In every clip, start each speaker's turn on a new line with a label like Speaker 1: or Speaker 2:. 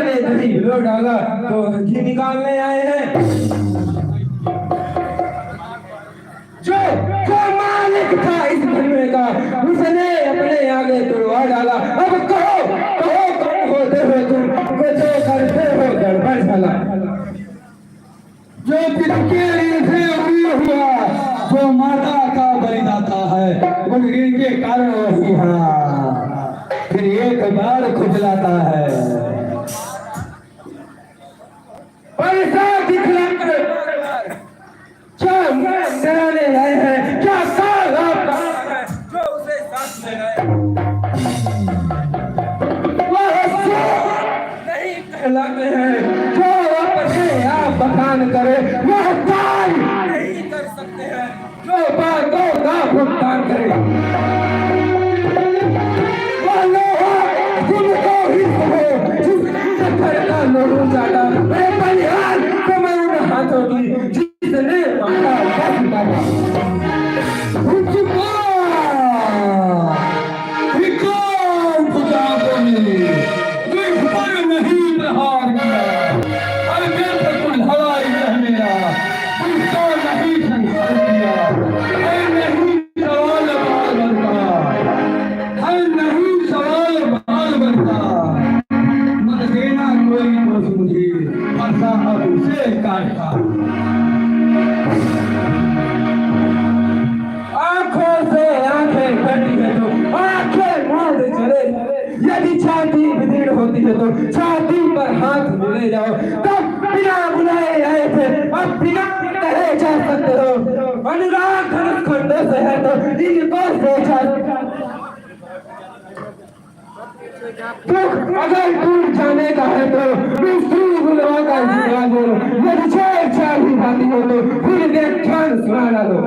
Speaker 1: ने दही लो डाला तो घी निकालने आए हैं। जो जो मालिक था इस धर्मे का उसने अपने आगे तुड़वा डाला। अब कहो कहो कौन होते हो तुम, जो करते हो गड़बड़ भला।
Speaker 2: जो किसके लिए से हुआ, जो माता का बलिदाता है वो इनके कारण वही है, फिर एक बार खुजलाता है।
Speaker 1: पैसा दिखलाकर क्या डराने आए हैं, क्या साला है जो उसे साथ में लाए। नहीं कहलाते हैं जो अपने आप बखान करे, वह दान नहीं कर सकते हैं जो बातों का भुगतान करे। वह लोहा जिनको ही कहो जिसने का लोहू जाता, मैं बलिहार तो मैं उन हाथों की जिसने मारा काटा। आंखों से आंखें कटी है तो आंखें मूंद चले, यदि छाती विदीर्ण होती है तो छाती पर हाथ मिले जाओ। तब बिना बुलाए आए थे, अब बिना कहे जा सकते हो। अनुराग धनुष खंडों से है तो इनको सोचा। दुख अगर टूट जाने का है तो मिस्त्री बुलवा का जिला दो, यदि छेड़छाड़ ही बाती हो तो फिर व्याख्यान सुना डालो।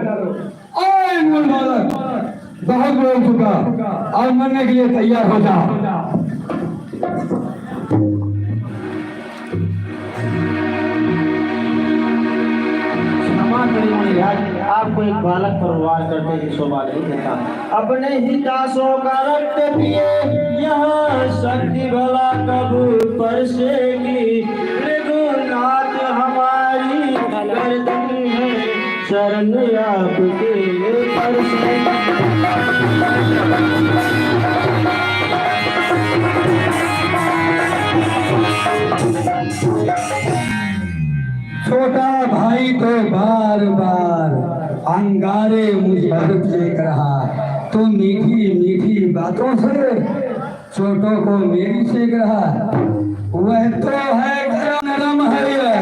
Speaker 2: बहुत बोल चुका, और मरने के लिए तैयार हो जा।
Speaker 3: आपको एक बालक पर वार करने की शोभा नहीं देता। अपने ही दासों का रक्त पिए यहाँ शक्ति भला कब परसेगी। रघुनाथ हमारी गर्दन है शरण आपके परसेगी।
Speaker 2: छोटा भाई तो बार बार अंगारे मुझे देख रहा, तो मीठी मीठी बातों से छोटों को मेरी सेक रहा। वह तो है गरम नरम है यह,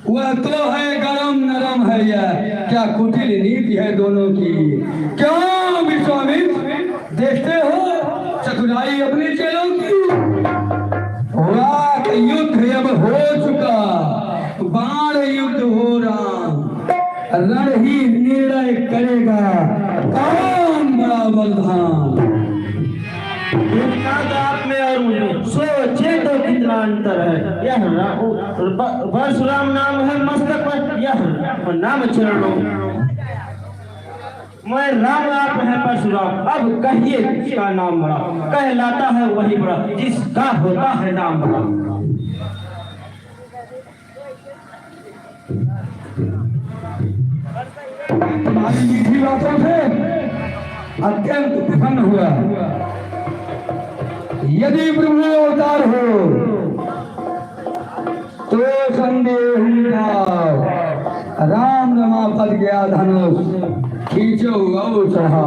Speaker 2: वह तो है गरम नरम है यह, क्या कुटिल नीति है दोनों की। क्यों विश्वामित्र देखते हो चतुराई अपने चेलों की। हुआ युद्ध अब हो चुका, बाण युद्ध हो रहा, रण ही निर्णय करेगा कौन बड़ा बलवान।
Speaker 3: आप में और मुझे सोचे तो कितना अंतर है। यह परशुराम नाम है मस्तक पर, यह नाम चरणों। मैं राम, आप है परशुराम। अब कहिए किसका नाम बड़ा, कहलाता है वही बड़ा जिसका होता है नाम बड़ा।
Speaker 2: तुम्हारी मीठी बातों से अत्यंत प्रसन्न हुआ। यदि प्रभु अवतार हो तो संदेह राम रमा पद गया धनुष खींचो गौ चढ़ा।